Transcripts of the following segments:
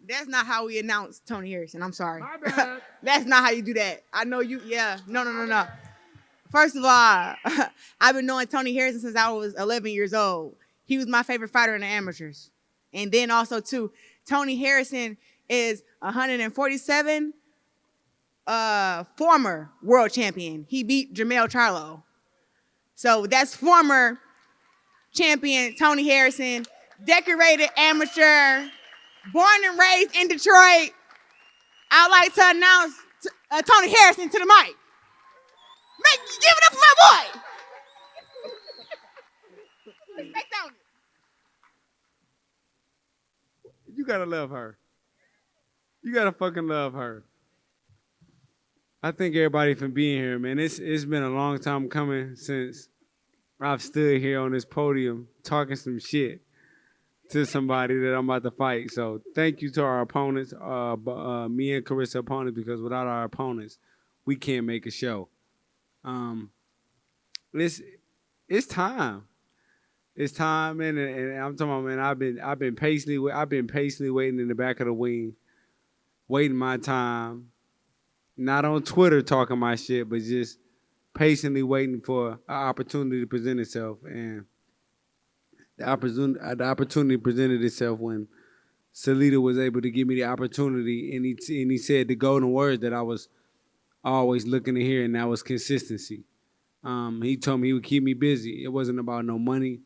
that's not how we announce Tony Harrison. I'm sorry. My bad. That's not how you do that. I know you. Yeah. No. First of all, I've been knowing Tony Harrison since I was 11 years old. He was my favorite fighter in the amateurs. And then also, too, Tony Harrison is 147 former world champion. He beat Jermell Charlo. So that's former champion Tony Harrison, decorated amateur, born and raised in Detroit. I'd like to announce Tony Harrison to the mic. Give it up for my boy. Respect Tony. You gotta love her. You gotta fucking love her. I thank everybody for being here, man. It's been a long time coming since I've stood here on this podium talking some shit to somebody that I'm about to fight. So thank you to our opponents, me and Claressa opponents, because without our opponents, we can't make a show. It's time. It's time, man, and I'm talking about, man. I've been patiently waiting in the back of the wing, waiting my time. Not on Twitter talking my shit, but just patiently waiting for an opportunity to present itself. And the opportunity presented itself when Salita was able to give me the opportunity, and he said the golden words that I was always looking to hear, and that was consistency. He told me he would keep me busy. It wasn't about no money.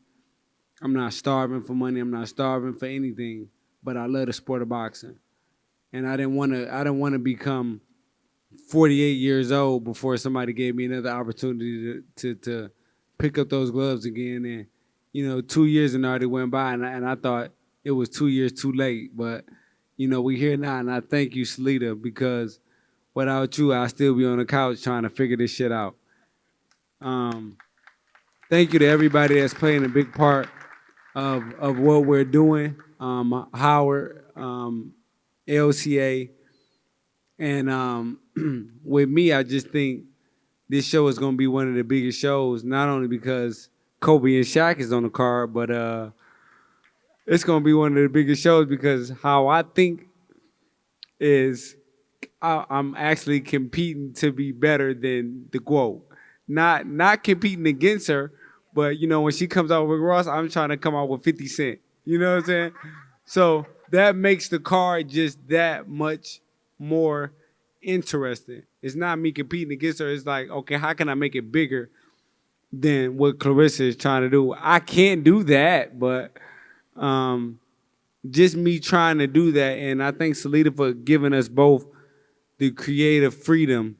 I'm not starving for money. I'm not starving for anything, but I love the sport of boxing. And I didn't want to become 48 years old before somebody gave me another opportunity to pick up those gloves again. And 2 years and already went by, and I thought it was 2 years too late. But we're here now, and I thank you, Salita, because without you, I'd still be on the couch trying to figure this shit out. Thank you to everybody that's playing a big part of what we're doing. Howard, LCA, and with me, I just think this show is going to be one of the biggest shows, not only because Kobe and Shaq is on the card, but it's going to be one of the biggest shows because how I think is I'm actually competing to be better than the GWOAT. Not competing against her, but, when she comes out with Ross, I'm trying to come out with 50 Cent. You know what I'm saying? So that makes the card just that much more interesting. It's not me competing against her. It's like, okay, how can I make it bigger than what Claressa is trying to do? I can't do that, but just me trying to do that. And I thank Salita for giving us both the creative freedom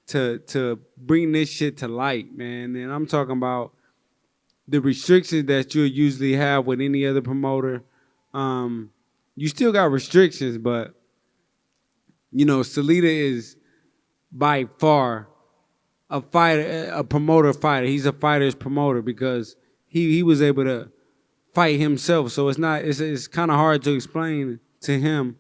to bring this shit to light, man. And I'm talking about the restrictions that you'll usually have with any other promoter. You still got restrictions, but Salita is by far a fighter, a promoter fighter. He's a fighter's promoter because he was able to fight himself. So it's kind of hard to explain to him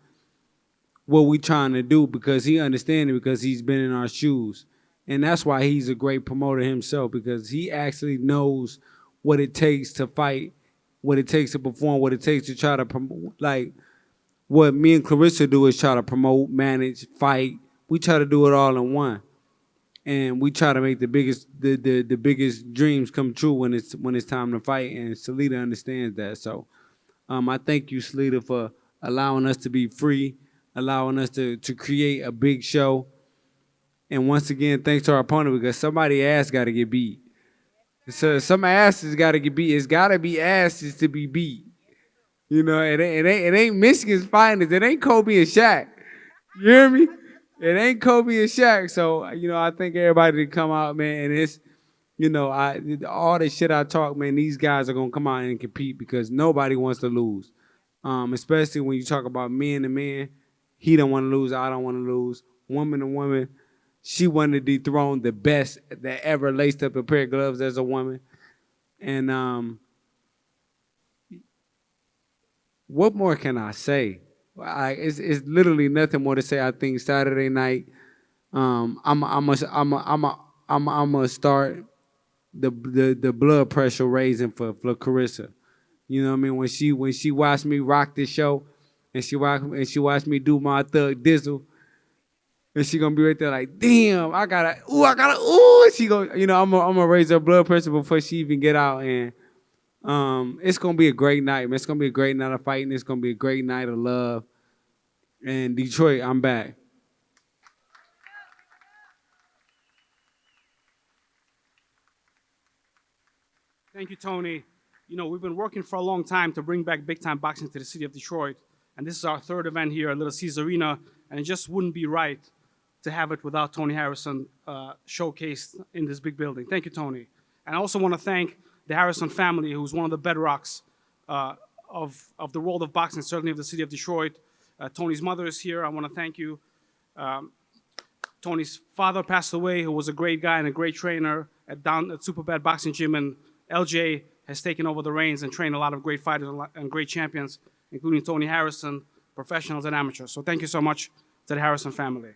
what we trying to do because he understands it because he's been in our shoes. And that's why he's a great promoter himself, because he actually knows what it takes to fight, what it takes to perform, what it takes to try to promote. Like what me and Claressa do is try to promote, manage, fight. We try to do it all in one. And we try to make the biggest dreams come true when it's time to fight. And Salita understands that. So I thank you, Salita, for allowing us to be free, allowing us to create a big show. And once again, thanks to our opponent, because somebody's ass got to get beat. So some asses got to get beat. It's got to be asses to be beat. It ain't Michigan's finest. It ain't Kobe and Shaq. You hear me? It ain't Kobe and Shaq. So, I think everybody to come out, man. And it's, all the shit I talk, man, these guys are going to come out and compete because nobody wants to lose. Especially when you talk about man to man. He don't want to lose. I don't want to lose. Woman to woman. She wanted to dethrone the best that ever laced up a pair of gloves as a woman. And what more can I say? It's literally nothing more to say. I think Saturday night, I'm gonna start the blood pressure raising for Claressa. You know what I mean? When she watched me rock this show, and she watched me do my thug dizzle, and she gonna be right there like, damn, I gotta, ooh. She go, I'm gonna raise her blood pressure before she even get out, and it's gonna be a great night, man. It's gonna be a great night of fighting. It's gonna be a great night of love. And Detroit, I'm back. Thank you, Tony. We've been working for a long time to bring back big-time boxing to the city of Detroit, and this is our third event here at Little Caesars Arena, and it just wouldn't be right to have it without Tony Harrison showcased in this big building. Thank you, Tony. And I also want to thank the Harrison family, who's one of the bedrocks of the world of boxing, certainly of the city of Detroit. Tony's mother is here. I want to thank you. Tony's father passed away, who was a great guy and a great trainer at Superbad Boxing Gym, and LJ has taken over the reins and trained a lot of great fighters and great champions, including Tony Harrison, professionals and amateurs. So thank you so much to the Harrison family.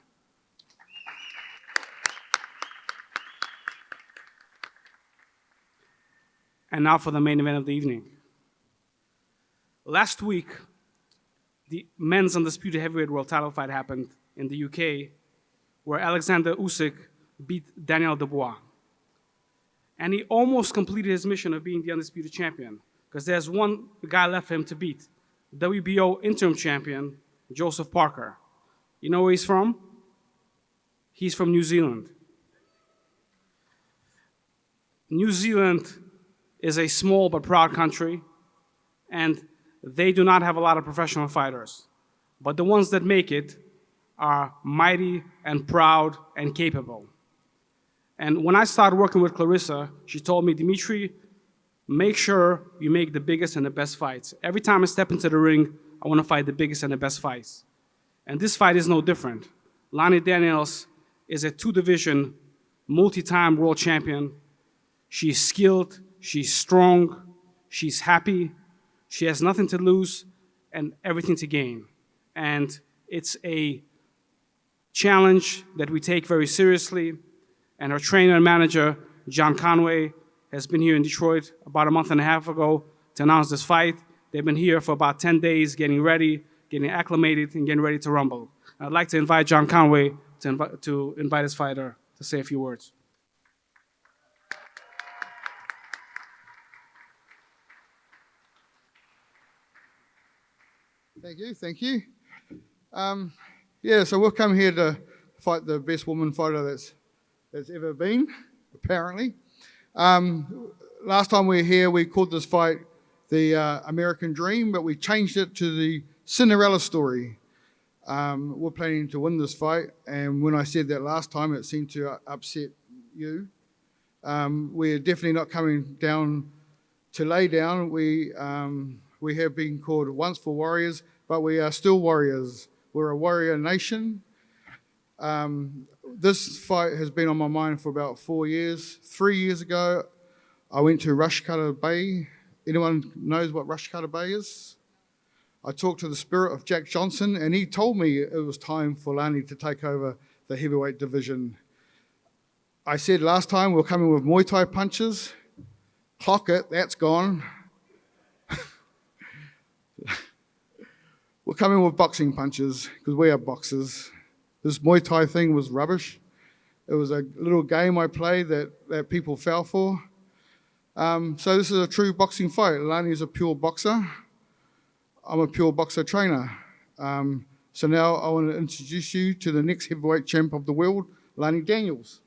And now for the main event of the evening. Last week, the men's Undisputed Heavyweight World title fight happened in the UK, where Alexander Usyk beat Daniel Dubois. And he almost completed his mission of being the undisputed champion, because there's one guy left for him to beat, WBO interim champion, Joseph Parker. You know where he's from? He's from New Zealand. New Zealand is a small but proud country, and they do not have a lot of professional fighters. But the ones that make it are mighty and proud and capable. And when I started working with Claressa, she told me, Demetri, make sure you make the biggest and the best fights. Every time I step into the ring, I want to fight the biggest and the best fights. And this fight is no different. Lani Daniels is a two-division, multi-time world champion. She's skilled, she's strong, she's happy, she has nothing to lose and everything to gain. And it's a challenge that we take very seriously. And her trainer and manager, John Conway, has been here in Detroit about a month and a half ago to announce this fight. They've been here for about 10 days, getting ready, getting acclimated, and getting ready to rumble. I'd like to invite John Conway to invite his fighter to say a few words. Thank you. So we've come here to fight the best woman fighter that's ever been, apparently. Last time we were here, we called this fight the American Dream, but we changed it to the Cinderella story. We're planning to win this fight, and when I said that last time, it seemed to upset you. We're definitely not coming down to lay down. We have been called once for warriors, but we are still warriors. We're a warrior nation. This fight has been on my mind for about 4 years. 3 years ago, I went to Rushcutter Bay. Anyone knows what Rushcutter Bay is? I talked to the spirit of Jack Johnson, and he told me it was time for Lani to take over the heavyweight division. I said last time we're coming with Muay Thai punches. Clock it, that's gone. We're coming with boxing punches, because we are boxers. This Muay Thai thing was rubbish. It was a little game I played that people fell for. So this is a true boxing fight. Lani is a pure boxer. I'm a pure boxer trainer. So now I want to introduce you to the next heavyweight champ of the world, Lani Daniels.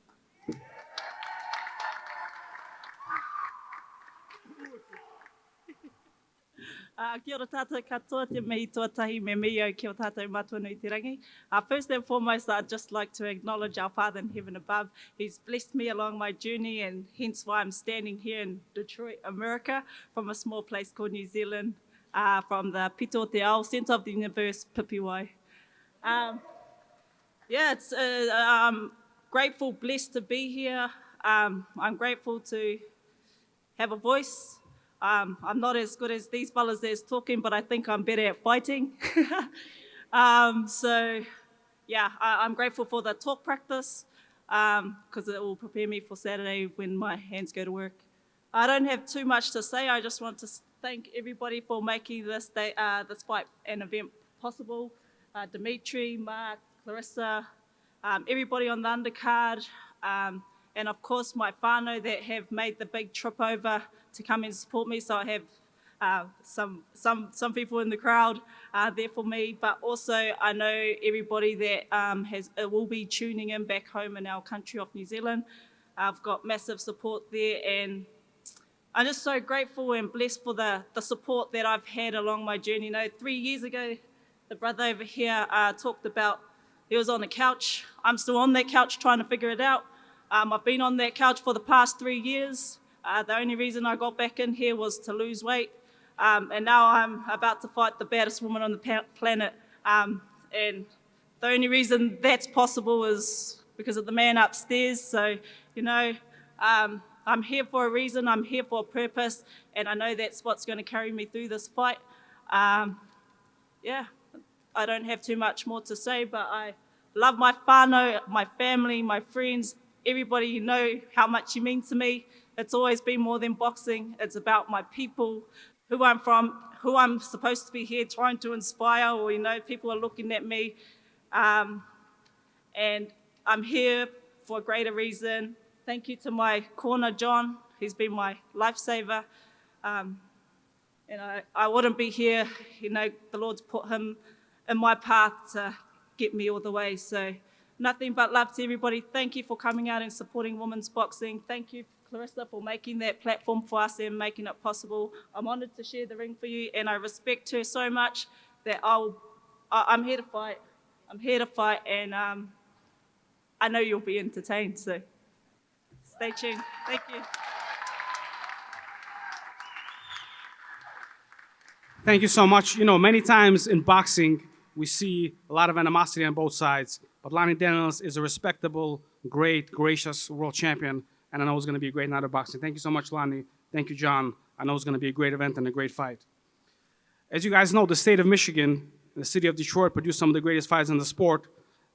Kia ora tātou katoa, te mei tuatahi me mea kia ora tātou matua te rangi. First and foremost, I'd just like to acknowledge our Father in heaven above. He's blessed me along my journey, and hence why I'm standing here in Detroit, America, from a small place called New Zealand, from the Pito Te Ao, centre of the universe, Pipiwai. I'm grateful, blessed to be here. I'm grateful to have a voice. I'm not as good as these fellas that's talking, but I think I'm better at fighting. I'm grateful for the talk practice because it will prepare me for Saturday when my hands go to work. I don't have too much to say. I just want to thank everybody for making this fight an event possible. Demetri, Mark, Claressa, everybody on the undercard, and of course my whānau that have made the big trip over to come and support me. So I have some people in the crowd there for me, but also I know everybody that will be tuning in back home in our country of New Zealand. I've got massive support there, and I'm just so grateful and blessed for the support that I've had along my journey. 3 years ago, the brother over here talked about he was on the couch. I'm still on that couch trying to figure it out. I've been on that couch for the past 3 years. The only reason I got back in here was to lose weight. And now I'm about to fight the baddest woman on the planet. And the only reason that's possible is because of the man upstairs. So, I'm here for a reason, I'm here for a purpose, and I know that's what's going to carry me through this fight. I don't have too much more to say, but I love my whānau, my family, my friends, everybody. You know how much you mean to me. It's always been more than boxing. It's about my people, who I'm from, who I'm supposed to be here trying to inspire, or, people are looking at me. And I'm here for a greater reason. Thank you to my corner, John. He's been my lifesaver. And I wouldn't be here. The Lord's put him in my path to get me all the way. So nothing but love to everybody. Thank you for coming out and supporting women's boxing. Thank you, Claressa, for making that platform for us and making it possible. I'm honoured to share the ring for you, and I respect her so much that I'm here to fight. I'm here to fight, and I know you'll be entertained, so stay tuned. Thank you. Thank you so much. Many times in boxing, we see a lot of animosity on both sides, but Lani Daniels is a respectable, great, gracious world champion, and I know it's going to be a great night of boxing. Thank you so much, Lani. Thank you, John. I know it's going to be a great event and a great fight. As you guys know, the state of Michigan, the city of Detroit, produced some of the greatest fights in the sport,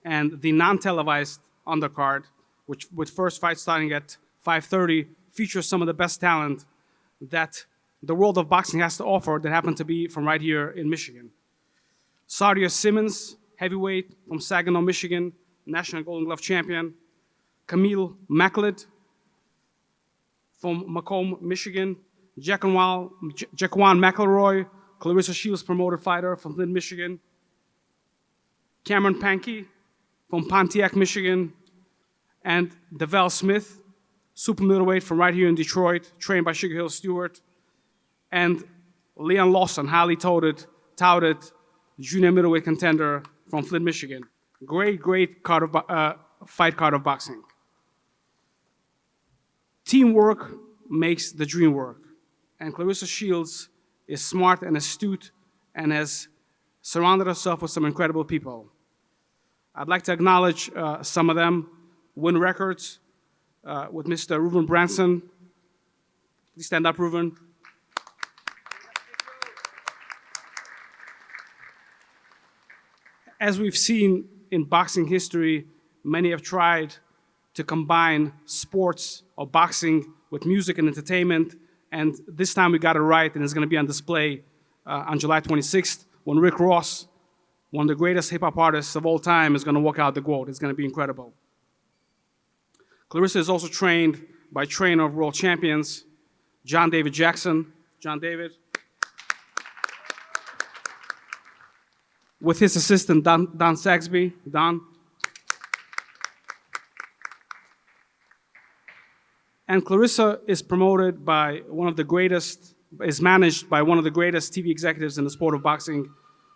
and the non-televised undercard, which with first fight starting at 5:30, features some of the best talent that the world of boxing has to offer that happen to be from right here in Michigan. Sardia Simmons, heavyweight from Saginaw, Michigan, National Golden Glove champion. Camille Macklett from Macomb, Michigan. Jaquan McElroy, Claressa Shields promoted fighter from Flint, Michigan. Cameron Pankey from Pontiac, Michigan. And Deval Smith, super middleweight from right here in Detroit, trained by Sugar Hill Stewart. And Leon Lawson, highly touted junior middleweight contender from Flint, Michigan. Great fight card of boxing. Teamwork makes the dream work. And Claressa Shields is smart and astute and has surrounded herself with some incredible people. I'd like to acknowledge some of them. Win records with Mr. Ruben Branson. Please stand up, Ruben. As we've seen in boxing history, many have tried to combine sports or boxing with music and entertainment, and this time we got it right, and it's going to be on display on July 26th when Rick Ross, one of the greatest hip-hop artists of all time, is going to walk out the GWOAT. It's going to be incredible. Claressa is also trained by trainer of world champions, John David Jackson. John David. With his assistant, Don Saxby. Don. And Claressa is promoted by is managed by one of the greatest TV executives in the sport of boxing,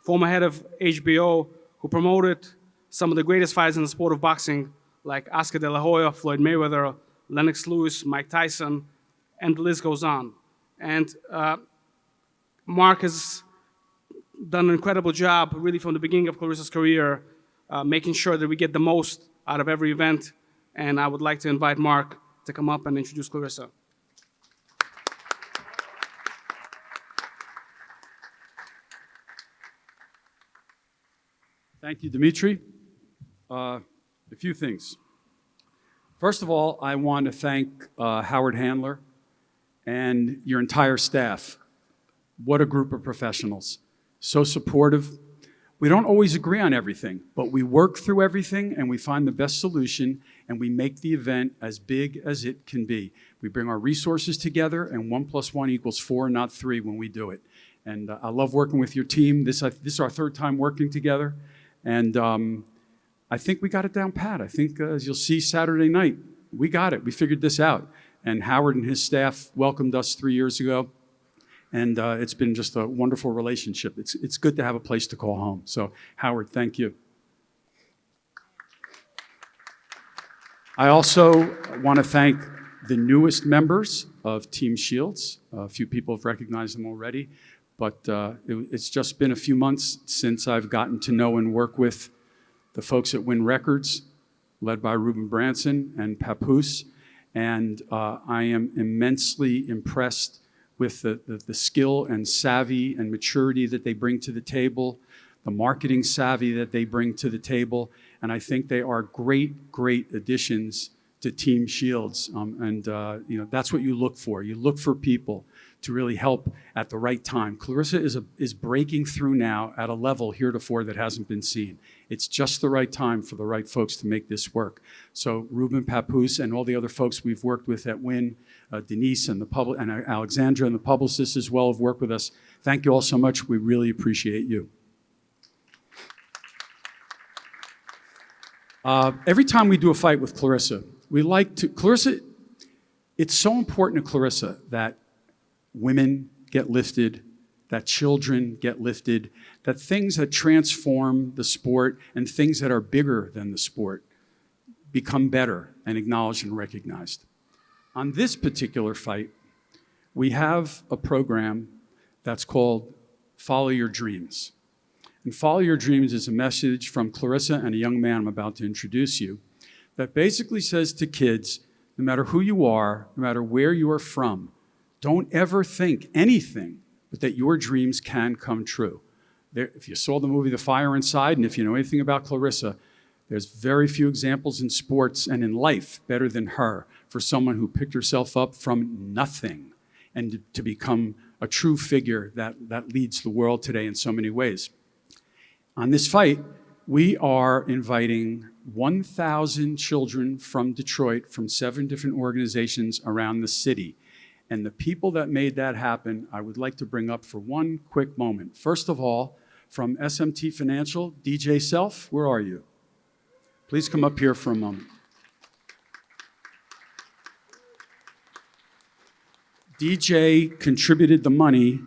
former head of HBO, who promoted some of the greatest fighters in the sport of boxing, like Oscar De La Hoya, Floyd Mayweather, Lennox Lewis, Mike Tyson, and the list goes on. And Mark has done an incredible job, really from the beginning of Claressa's career, making sure that we get the most out of every event. And I would like to invite Mark to come up and introduce Claressa. Thank you, Demetri. A few things. First of all, I want to thank Howard Handler and your entire staff. What a group of professionals. So supportive. We don't always agree on everything, but we work through everything and we find the best solution and we make the event as big as it can be. We bring our resources together and 1 + 1 = 4, not 3 when we do it. And I love working with your team. This is our 3rd time working together. And I think we got it down pat. I think as you'll see Saturday night, we got it. We figured this out. And Howard and his staff welcomed us 3 years ago. And it's been just a wonderful relationship. It's good to have a place to call home. So, Howard, thank you. I also want to thank the newest members of Team Shields. A few people have recognized them already, but it's just been a few months since I've gotten to know and work with the folks at Win Records, led by Ruben Branson and Papoose. And I am immensely impressed with the skill and savvy and maturity that they bring to the table, the marketing savvy that they bring to the table, and I think they are great, great additions to Team Shields. That's what you look for. You look for people to really help at the right time. Claressa is breaking through now at a level heretofore that hasn't been seen. It's just the right time for the right folks to make this work. So Ruben, Papoose, and all the other folks we've worked with at Win, Denise and and Alexandra and the publicists as well have worked with us. Thank you all so much. We really appreciate you. Every time we do a fight with Claressa, it's so important to Claressa that women get lifted, that children get lifted, that things that transform the sport and things that are bigger than the sport become better and acknowledged and recognized. On this particular fight, we have a program that's called Follow Your Dreams. And Follow Your Dreams is a message from Claressa and a young man I'm about to introduce you that basically says to kids, no matter who you are, no matter where you are from, don't ever think anything but that your dreams can come true. If you saw the movie The Fire Inside, and if you know anything about Claressa, there's very few examples in sports and in life better than her for someone who picked herself up from nothing and to become a true figure that leads the world today in so many ways. On this fight, we are inviting 1,000 children from Detroit, from 7 different organizations around the city. And the people that made that happen, I would like to bring up for one quick moment. First of all, from SMT Financial, DJ Self, where are you? Please come up here for a moment. DJ contributed the money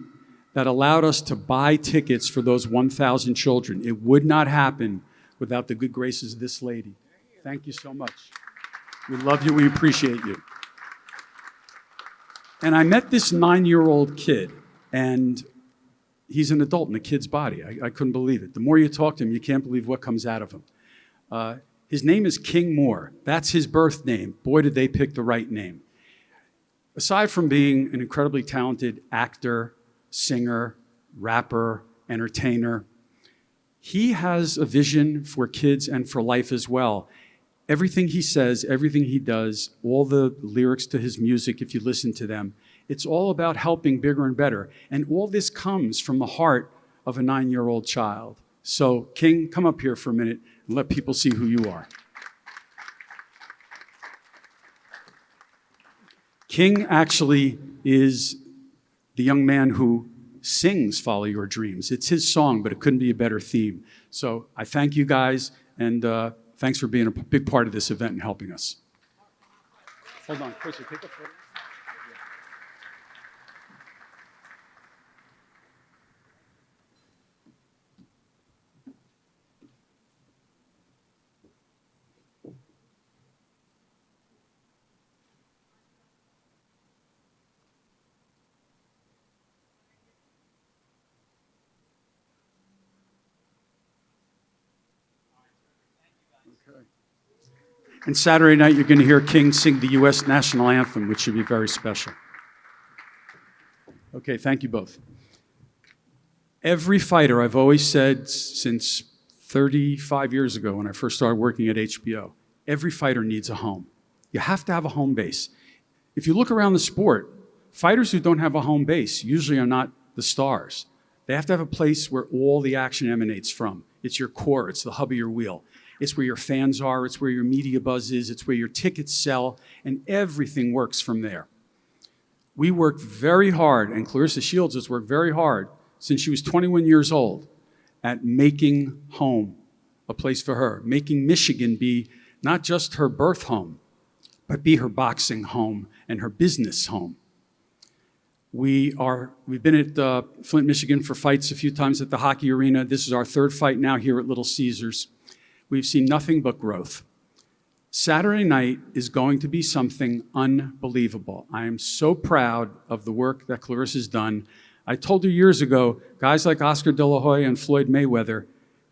that allowed us to buy tickets for those 1,000 children. It would not happen without the good graces of this lady. Thank you so much. We love you, we appreciate you. And I met this 9-year-old kid, and he's an adult in a kid's body. I couldn't believe it. The more you talk to him, you can't believe what comes out of him. His name is King Moore. That's his birth name. Boy, did they pick the right name. Aside from being an incredibly talented actor, singer, rapper, entertainer, he has a vision for kids and for life as well. Everything he says, everything he does, all the lyrics to his music, if you listen to them, it's all about helping bigger and better. And all this comes from the heart of a 9-year-old child. So, King, come up here for a minute and let people see who you are. King actually is the young man who sings Follow Your Dreams. It's his song, but it couldn't be a better theme. So I thank you guys, and thanks for being a big part of this event and helping us. Hold on, Chris, take a photo. And Saturday night, you're going to hear King sing the U.S. national anthem, which should be very special. Okay, thank you both. Every fighter, I've always said since 35 years ago when I first started working at HBO, every fighter needs a home. You have to have a home base. If you look around the sport, fighters who don't have a home base usually are not the stars. They have to have a place where all the action emanates from. It's your core, it's the hub of your wheel. It's where your fans are, it's where your media buzz is, it's where your tickets sell, and everything works from there. We worked very hard, and Claressa Shields has worked very hard since she was 21 years old at making home a place for her, making Michigan be not just her birth home, but be her boxing home and her business home. We've been at Flint, Michigan for fights a few times at the hockey arena. This is our third fight now here at Little Caesars. We've seen nothing but growth. Saturday night is going to be something unbelievable. I am so proud of the work that Claressa's done. I told you years ago, guys like Oscar De La Hoya and Floyd Mayweather,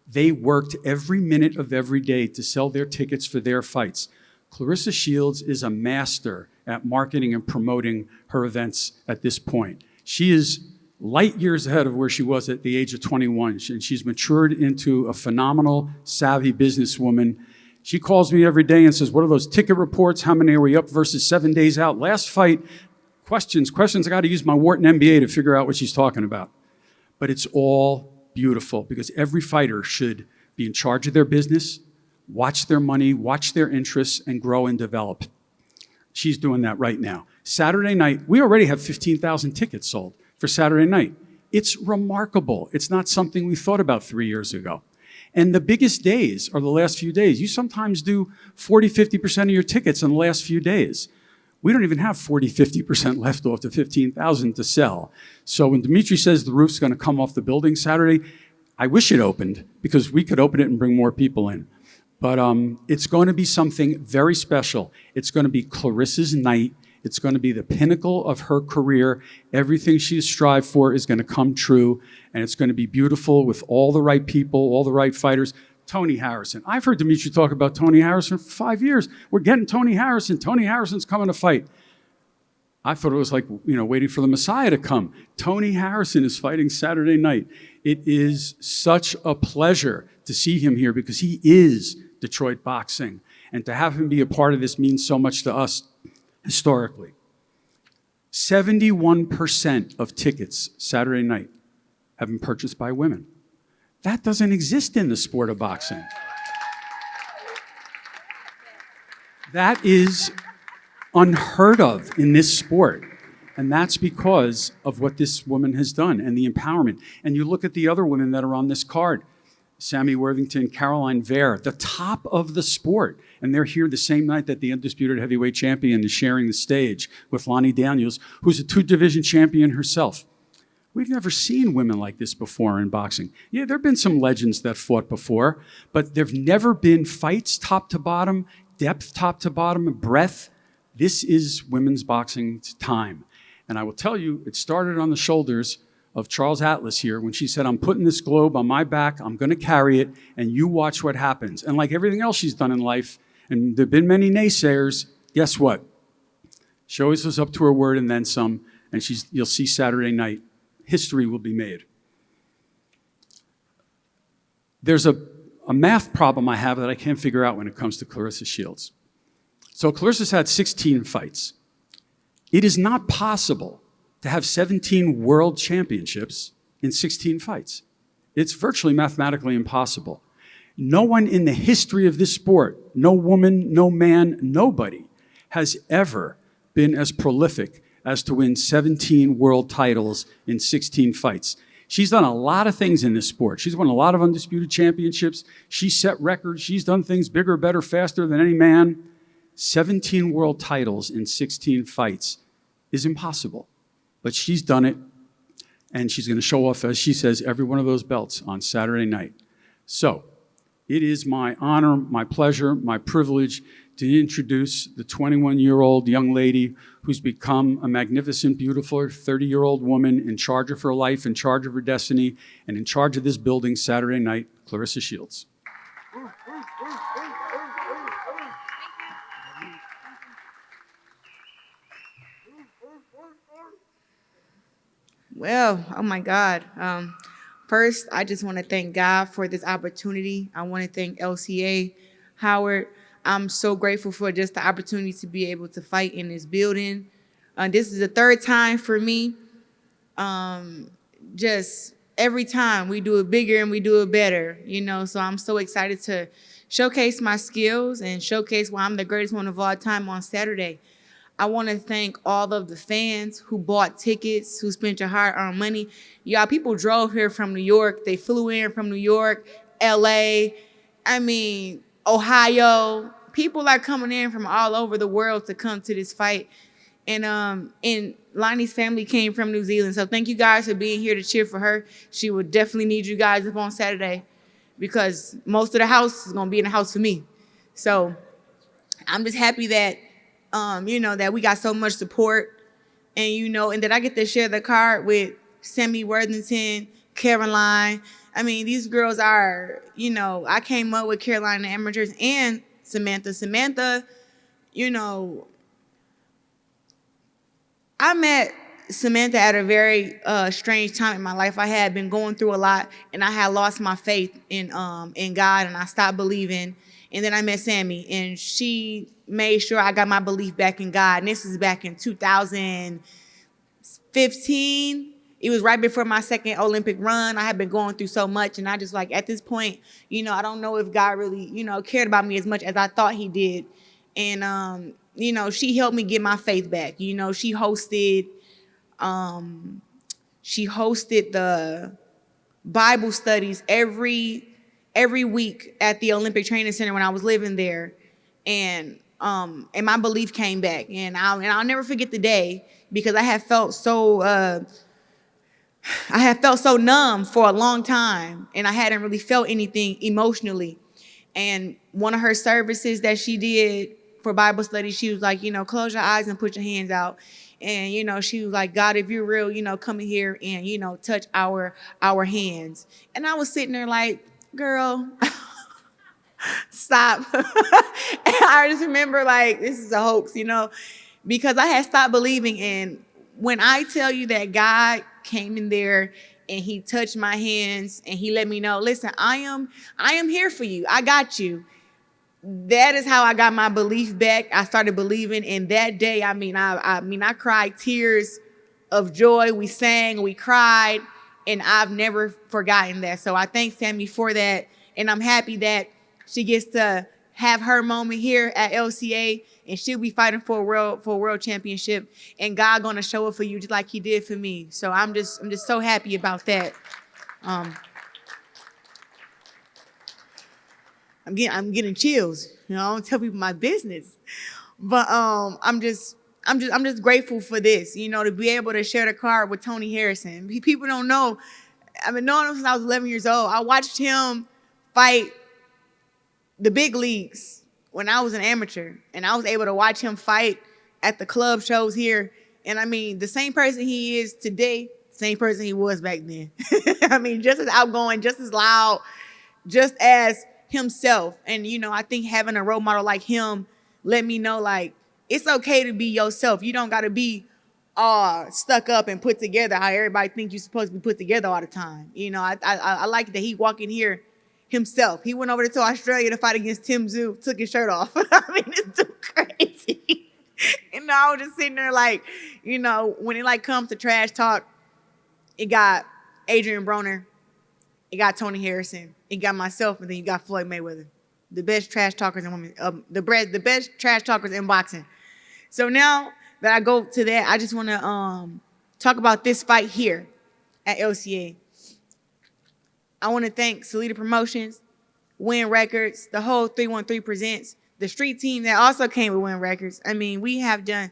they worked every minute of every day to sell their tickets for their fights. Claressa Shields is a master at marketing and promoting her events at this point. She is light years ahead of where she was at the age of 21, and she's matured into a phenomenal, savvy businesswoman. She calls me every day and says, what are those ticket reports? How many are we up versus 7 days out? Last fight, questions. I got to use my Wharton MBA to figure out what she's talking about. But it's all beautiful because every fighter should be in charge of their business, watch their money, watch their interests, and grow and develop. She's doing that right now. Saturday night, we already have 15,000 tickets sold for Saturday night. It's remarkable. It's not something we thought about 3 years ago. And the biggest days are the last few days. You sometimes do 40, 50% of your tickets in the last few days. We don't even have 40, 50% left off the 15,000 to sell. So when Demetri says the roof's going to come off the building Saturday, I wish it opened because we could open it and bring more people in. But it's going to be something very special. It's going to be Claressa's night. It's going to be the pinnacle of her career. Everything she has strived for is going to come true, and it's going to be beautiful with all the right people, all the right fighters. Tony Harrison. I've heard Demetri talk about Tony Harrison for 5 years. We're getting Tony Harrison. Tony Harrison's coming to fight. I thought it was like, waiting for the Messiah to come. Tony Harrison is fighting Saturday night. It is such a pleasure to see him here because he is Detroit boxing. And to have him be a part of this means so much to us historically. 71% of tickets Saturday night have been purchased by women. That doesn't exist in the sport of boxing. That is unheard of in this sport. And that's because of what this woman has done and the empowerment. And you look at the other women that are on this card. Sammy Worthington, Caroline Vare, the top of the sport. And they're here the same night that the Undisputed Heavyweight Champion is sharing the stage with Lani Daniels, who's a 2-division champion herself. We've never seen women like this before in boxing. Yeah, there have been some legends that fought before, but there've never been fights top to bottom, depth top to bottom, breadth. This is women's boxing's time. And I will tell you, it started on the shoulders of Charles Atlas here when she said, I'm putting this globe on my back, I'm going to carry it, and you watch what happens. And like everything else she's done in life, and there have been many naysayers, guess what? She always was up to her word and then some, and you'll see Saturday night, history will be made. There's a math problem I have that I can't figure out when it comes to Claressa Shields. So Claressa's had 16 fights. It is not possible to have 17 world championships in 16 fights. It's virtually mathematically impossible. No one in the history of this sport, no woman, no man, nobody has ever been as prolific as to win 17 world titles in 16 fights. She's done a lot of things in this sport. She's won a lot of undisputed championships. She's set records. She's done things bigger, better, faster than any man. 17 world titles in 16 fights is impossible. But she's done it, and she's going to show off, as she says, every one of those belts on Saturday night. So it is my honor, my pleasure, my privilege to introduce the 21-year-old young lady who's become a magnificent, beautiful 30-year-old woman in charge of her life, in charge of her destiny, and in charge of this building Saturday night, Claressa Shields. Well, oh my God. First, I just want to thank God for this opportunity. I want to thank LCA, Howard. I'm so grateful for just the opportunity to be able to fight in this building. This is the third time for me. Just every time we do it bigger and we do it better, you know. So I'm so excited to showcase my skills and showcase why I'm the greatest one of all time on Saturday. I want to thank all of the fans who bought tickets, who spent your hard-earned money. Y'all, people drove here from New York. They flew in from New York, LA, Ohio. People are coming in from all over the world to come to this fight. And Lani's family came from New Zealand. So thank you guys for being here to cheer for her. She will definitely need you guys up on Saturday because most of the house is going to be in the house for me. So I'm just happy that, that we got so much support and that I get to share the card with Sammy Worthington, Caroline. These girls are, I came up with Caroline the amateurs and Samantha. Samantha, I met Samantha at a very strange time in my life. I had been going through a lot, and I had lost my faith in God, and I stopped believing. And then I met Sammy, and she made sure I got my belief back in God. And this is back in 2015. It was right before my second Olympic run. I had been going through so much, and I just at this point, I don't know if God really, cared about me as much as I thought he did. And, she helped me get my faith back. She hosted the Bible studies every week at the Olympic Training Center when I was living there. And my belief came back. And I'll never forget the day because I had felt so numb for a long time, and I hadn't really felt anything emotionally. And one of her services that she did for Bible study, she was like, close your eyes and put your hands out. And, she was like, God, if you're real, come in here and, touch our hands. And I was sitting there like, girl, stop. And I just remember this is a hoax, because I had stopped believing. And when I tell you that God came in there and he touched my hands and he let me know, listen, I am here for you. I got you. That is how I got my belief back. I started believing. And that day, I cried tears of joy. We sang, we cried, and I've never forgotten that. So I thank Sammy for that. And I'm happy that she gets to have her moment here at LCA, and she'll be fighting for a world championship. And God gonna show it for you just like he did for me. So I'm just so happy about that. I'm getting chills. I don't tell people my business, but I'm just grateful for this. To be able to share the card with Tony Harrison. People don't know. I've been knowing him since I was 11 years old. I watched him fight the big leagues when I was an amateur, and I was able to watch him fight at the club shows here. And the same person he is today, same person he was back then. Just as outgoing, just as loud, just as himself. And, I think having a role model like him let me know, it's okay to be yourself. You don't got to be stuck up and put together how everybody thinks you're supposed to be put together all the time. I like that he walked in here himself. He went over to Australia to fight against Tim Tszyu, took his shirt off. It's too crazy. I was just sitting there when it comes to trash talk, it got Adrian Broner, it got Tony Harrison, it got myself, and then you got Floyd Mayweather, the best trash talkers in women, the best trash talkers in boxing. So now that I go to that, I just want to talk about this fight here at LCA. I want to thank Salida Promotions, Win Records, the whole 313 Presents, the street team that also came with Win Records. We have done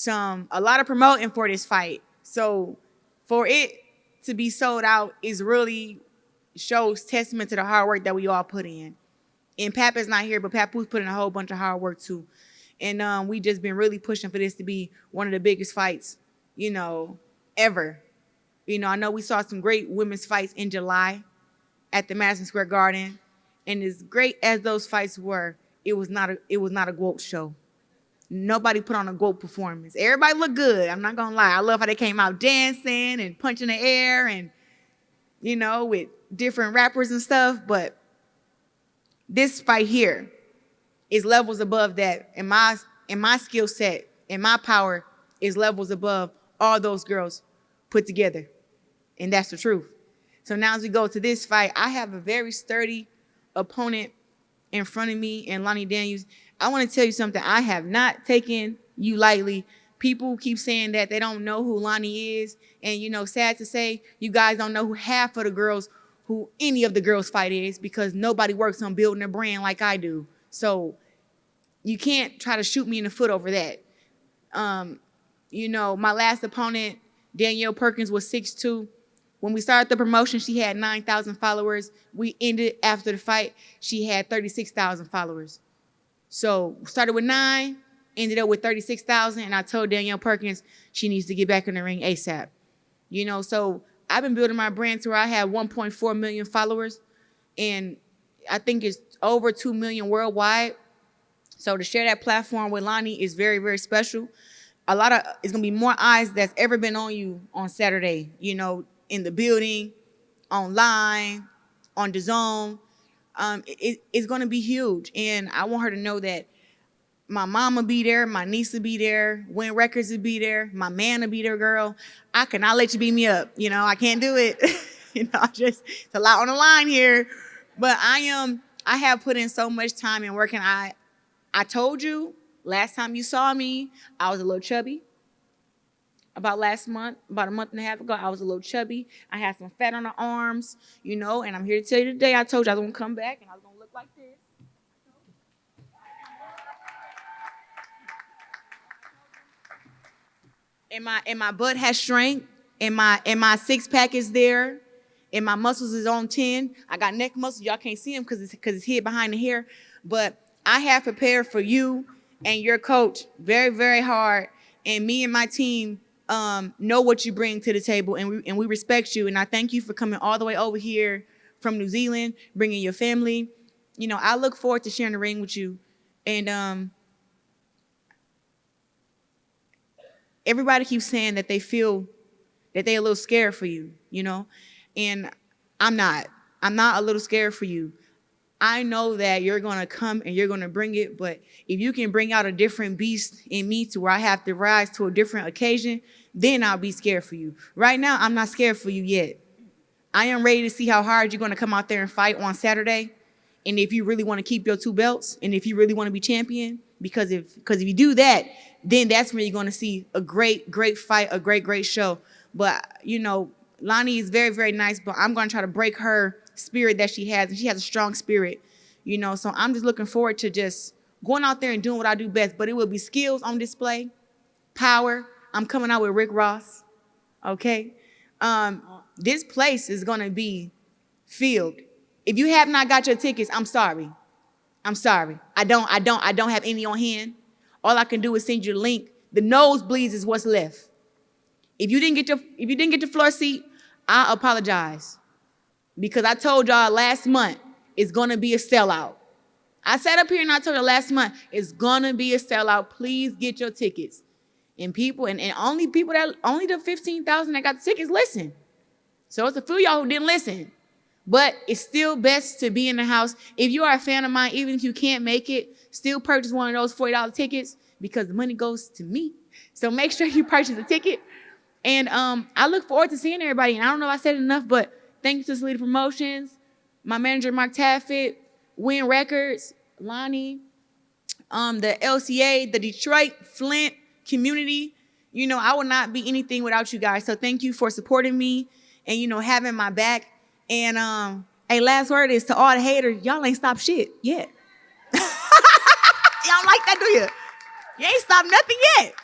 a lot of promoting for this fight. So for it to be sold out is really shows testament to the hard work that we all put in. And Papa's not here, but Papa's put in a whole bunch of hard work too. And we just been really pushing for this to be one of the biggest fights, ever. I know we saw some great women's fights in July at the Madison Square Garden. And as great as those fights were, it was not a GWOAT show. Nobody put on a GWOAT performance. Everybody looked good. I'm not gonna lie. I love how they came out dancing and punching the air and, with different rappers and stuff. But this fight here is levels above that. And my skill set and my power is levels above all those girls put together. And that's the truth. So now as we go to this fight, I have a very sturdy opponent in front of me, and Lani Daniels. I want to tell you something. I have not taken you lightly. People keep saying that they don't know who Lani is. And, you know, sad to say, you guys don't know who half of the girls, who any of the girls fight is, because nobody works on building a brand like I do. So you can't try to shoot me in the foot over that. You know, my last opponent, Danielle Perkins, was 6'2". When we started the promotion, she had 9,000 followers. We ended after the fight, she had 36,000 followers. So started with 9, ended up with 36,000, and I told Danielle Perkins she needs to get back in the ring ASAP. You know, so I've been building my brand to where I have 1.4 million followers, and I think it's over 2 million worldwide. So to share that platform with Lani is very, very special. It's gonna be more eyes that's ever been on you on Saturday, you know, in the building, online, on DAZN. It's gonna be huge. And I want her to know that my mom will be there, my niece will be there, Win Records will be there, my man will be there, girl. I cannot let you beat me up. You know, I can't do it. You know, it's a lot on the line here. But I have put in so much time and work, and I told you last time you saw me, I was a little chubby. About a month and a half ago, I was a little chubby. I had some fat on the arms, you know, and I'm here to tell you today, I told you I was gonna come back and I was gonna look like this. And my butt has shrank, and my six-pack is there, and my muscles is on 10. I got neck muscles, y'all can't see them because it's hid behind the hair, but I have prepared for you and your coach very, very hard, and me and my team know what you bring to the table, and we respect you, and I thank you for coming all the way over here from New Zealand, bringing your family. You know, I look forward to sharing the ring with you, and everybody keeps saying that they feel that they're a little scared for you, you know, and I'm not a little scared for you. I know that you're gonna come and you're gonna bring it, but if you can bring out a different beast in me to where I have to rise to a different occasion, then I'll be scared for you. Right now, I'm not scared for you yet. I am ready to see how hard you're gonna come out there and fight on Saturday, and if you really wanna keep your 2 belts, and if you really wanna be champion, because if you do that, then that's when you're gonna see a great, great fight, a great, great show. But, you know, Lani is very, very nice, but I'm gonna try to break her spirit that she has, and she has a strong spirit, you know, so I'm just looking forward to just going out there and doing what I do best, but it will be skills on display, power. I'm coming out with Rick Ross, okay? This place is gonna be filled. If you have not got your tickets, I'm sorry. I don't have any on hand. All I can do is send you the link. The nosebleeds is what's left. If you didn't get your floor seat, I apologize. Because I told y'all last month it's gonna be a sellout. I sat up here and I told you last month it's gonna be a sellout. Please get your tickets. And people, and only the 15,000 that got the tickets listen. So it's a few of y'all who didn't listen. But it's still best to be in the house. If you are a fan of mine, even if you can't make it, still purchase one of those $40 tickets because the money goes to me. So make sure you purchase a ticket. And I look forward to seeing everybody. And I don't know if I said it enough, but thank you to Selita Promotions, my manager, Mark Taffet, Win Records, Lani, the LCA, the Detroit, Flint community. You know, I would not be anything without you guys. So thank you for supporting me and, you know, having my back. And hey, last word is to all the haters, y'all ain't stopped shit yet. Y'all like that, do you? You ain't stopped nothing yet.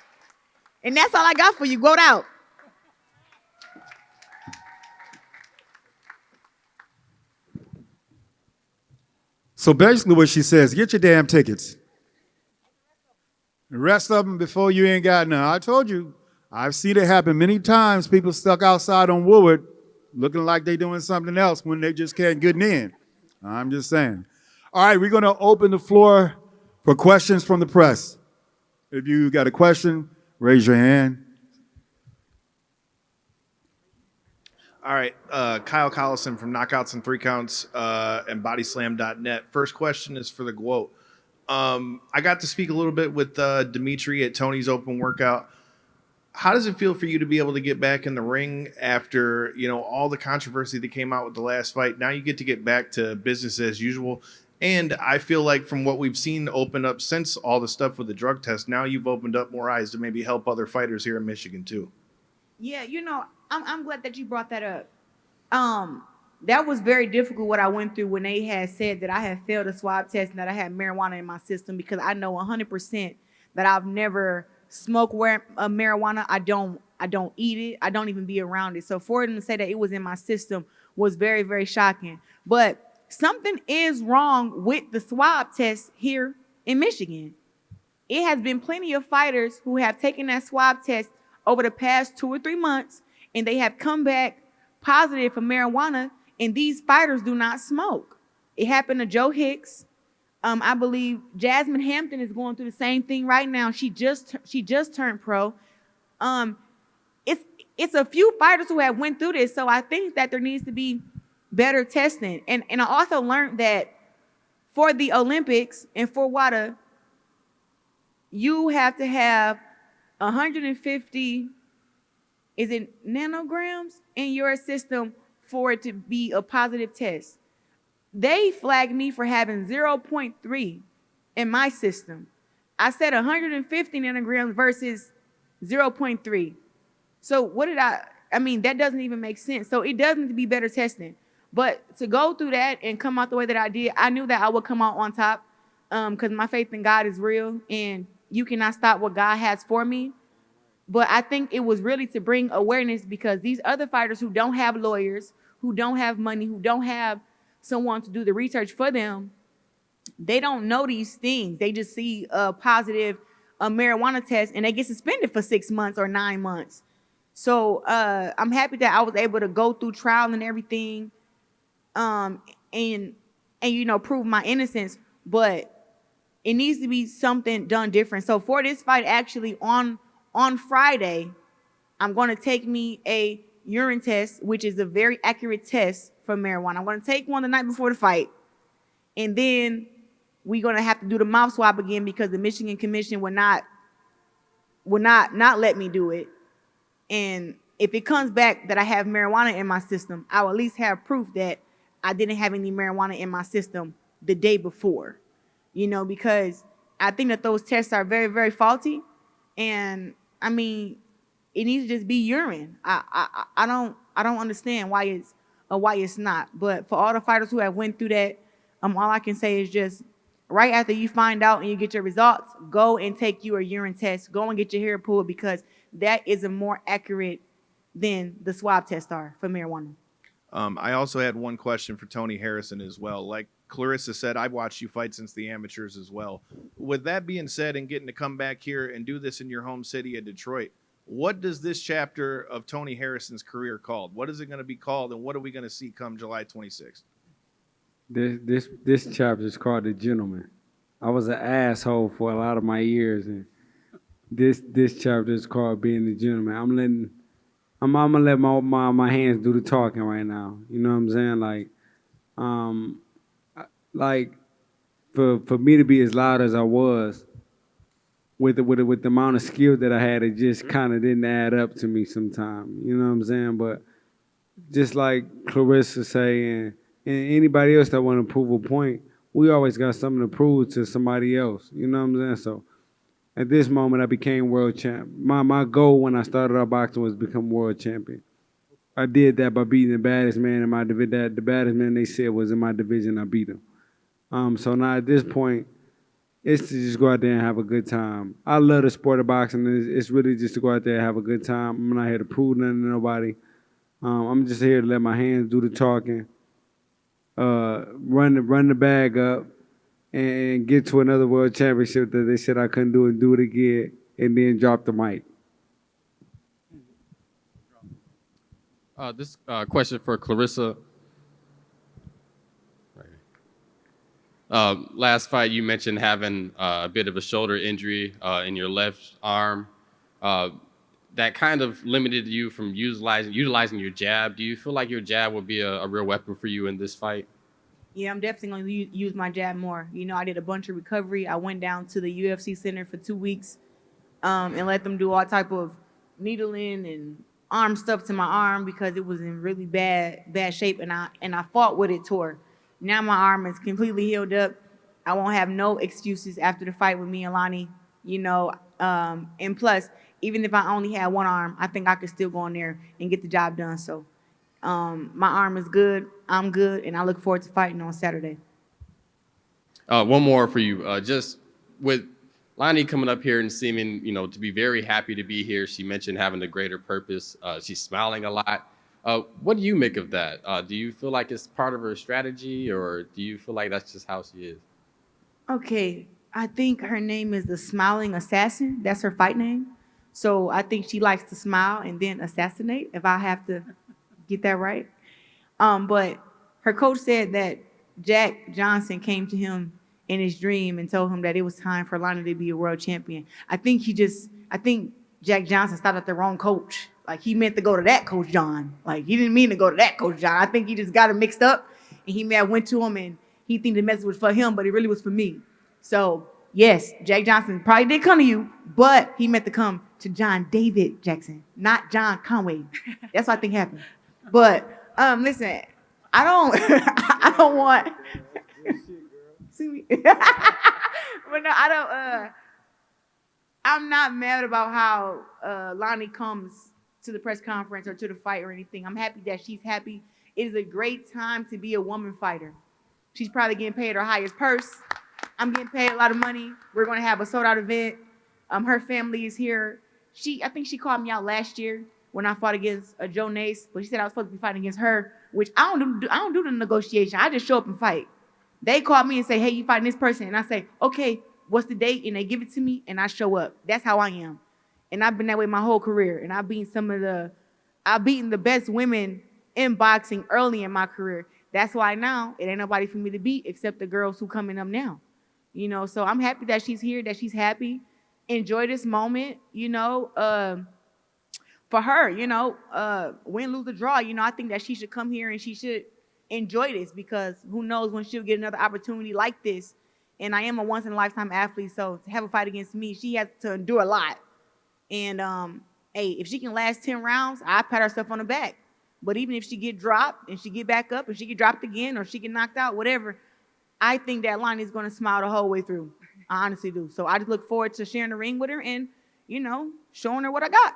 And that's all I got for you. GWOAT out. So basically what she says, get your damn tickets. The rest of them before you ain't got none. I told you, I've seen it happen many times. People stuck outside on Woodward looking like they doing something else when they just can't get in. I'm just saying. All right, we're going to open the floor for questions from the press. If you got a question, raise your hand. All right, Kyle Collison from Knockouts and Three Counts and Bodyslam.net. First question is for the GWOAT. I got to speak a little bit with Demetri at Tony's open workout. how does it feel for you to be able to get back in the ring after, you know, all the controversy that came out with the last fight? Now you get to get back to business as usual. And I feel like from what we've seen open up since all the stuff with the drug test, now you've opened up more eyes to maybe help other fighters here in Michigan too. Yeah, you know, I'm glad that you brought that up. That was very difficult what I went through when they had said that I had failed a swab test and that I had marijuana in my system, because I know 100% that I've never smoked marijuana. I don't eat it. I don't even be around it. So for them to say that it was in my system was very, very shocking. But something is wrong with the swab test here in Michigan. It has been plenty of fighters who have taken that swab test over the past 2 or 3 months, and they have come back positive for marijuana, and these fighters do not smoke. It happened to Joe Hicks. I believe Jasmine Hampton is going through the same thing right now. She just turned pro. It's a few fighters who have went through this, so I think that there needs to be better testing. And I also learned that for the Olympics and for WADA, you have to have 150, is it nanograms in your system for it to be a positive test. They flagged me for having 0.3 in my system. I said 150 nanograms versus 0.3. So what did I mean, that doesn't even make sense. So it does need to be better testing. But to go through that and come out the way that I did, I knew that I would come out on top, because my faith in God is real, and you cannot stop what God has for me. But I think it was really to bring awareness, because these other fighters who don't have lawyers, who don't have money, who don't have someone to do the research for them, they don't know these things. They just see a positive marijuana test and they get suspended for 6 months or 9 months. So I'm happy that I was able to go through trial and everything, and you know, prove my innocence. But it needs to be something done different. So for this fight, actually on Friday, I'm going to take me a urine test, which is a very accurate test for marijuana. I'm going to take one the night before the fight, and then we're going to have to do the mouth swab again, because the Michigan Commission would not let me do it. And if it comes back that I have marijuana in my system, I'll at least have proof that I didn't have any marijuana in my system the day before, you know, because I think that those tests are very, very faulty. And I mean, it needs to just be urine. I don't understand why it's not. But for all the fighters who have went through that, all I can say is just right after you find out and you get your results, go and take you a urine test. Go and get your hair pulled, because that is a more accurate than the swab tests are for marijuana. I also had one question for Tony Harrison as well. Like Claressa said, I've watched you fight since the amateurs as well. With that being said, and getting to come back here and do this in your home city of Detroit, what does this chapter of Tony Harrison's career called? What is it going to be called, and what are we going to see come July 26th? This chapter is called The Gentleman. I was an asshole for a lot of my years, and this chapter is called Being the Gentleman. I'm gonna let my hands do the talking right now. You know what I'm saying? Like for me to be as loud as I was, with the amount of skill that I had, it just kind of didn't add up to me sometimes. You know what I'm saying? But just like Claressa saying, and anybody else that want to prove a point, we always got something to prove to somebody else. You know what I'm saying? So at this moment, I became world champ. My goal when I started out boxing was to become world champion. I did that by beating the baddest man in my division. The baddest man they said was in my division. I beat him. So now at this point, it's to just go out there and have a good time. I love the sport of boxing. It's really just to go out there and have a good time. I'm not here to prove nothing to nobody. I'm just here to let my hands do the talking, run the bag up, and get to another world championship that they said I couldn't do, and do it again, and then drop the mic. This question for Claressa. Last fight, you mentioned having a bit of a shoulder injury in your left arm. That kind of limited you from utilizing your jab. Do you feel like your jab would be a real weapon for you in this fight? Yeah, I'm definitely going to use my jab more. You know, I did a bunch of recovery. I went down to the UFC center for 2 weeks and let them do all type of needling and arm stuff to my arm because it was in really bad shape, and I fought with it tore. Now my arm is completely healed up. I won't have no excuses after the fight with me and Lani, you know. And plus, even if I only had one arm, I think I could still go in there and get the job done. So my arm is good, I'm good, and I look forward to fighting on Saturday. One more for you. Just with Lani coming up here and seeming, to be very happy to be here. She mentioned having a greater purpose. She's smiling a lot. What do you make of that? Do you feel like it's part of her strategy, or do you feel like that's just how she is? Okay, I think her name is the Smiling Assassin. That's her fight name. So I think she likes to smile and then assassinate, if I have to get that right. But her coach said that Jack Johnson came to him in his dream and told him that it was time for Lani to be a world champion. I think Jack Johnson stopped at the wrong coach. Like, he meant to go to that Coach John. Like, he didn't mean to go to that Coach John. I think he just got it mixed up, and he may have went to him and he think the message was for him, but it really was for me. So yes, Jack Johnson probably did come to you, but he meant to come to John David Jackson, not John Conway. That's what I think happened. But listen, I don't I don't want see me. But no, I'm not mad about how Lani comes to the press conference or to the fight or anything. I'm happy that she's happy. It is a great time to be a woman fighter. She's probably getting paid her highest purse. I'm getting paid a lot of money. We're going to have a sold-out event. Her family is here. I think she called me out last year when I fought against Joe Nace, but she said I was supposed to be fighting against her, which I don't do the negotiation. I just show up and fight. They call me and say, hey, you fighting this person. And I say, okay, what's the date? And they give it to me, and I show up. That's how I am. And I've been that way my whole career. And I've beaten the best women in boxing early in my career. That's why now it ain't nobody for me to beat except the girls who coming up now. So I'm happy that she's here, that she's happy. Enjoy this moment, for her, win, lose, or draw. I think that she should come here and she should enjoy this, because who knows when she'll get another opportunity like this. And I am a once in a lifetime athlete, so to have a fight against me, she has to endure a lot. And hey, if she can last 10 rounds, I pat herself on the back. But even if she get dropped and she get back up and she get dropped again or she get knocked out, whatever, I think that Lani is going to smile the whole way through. I honestly do. So I just look forward to sharing the ring with her and, showing her what I got.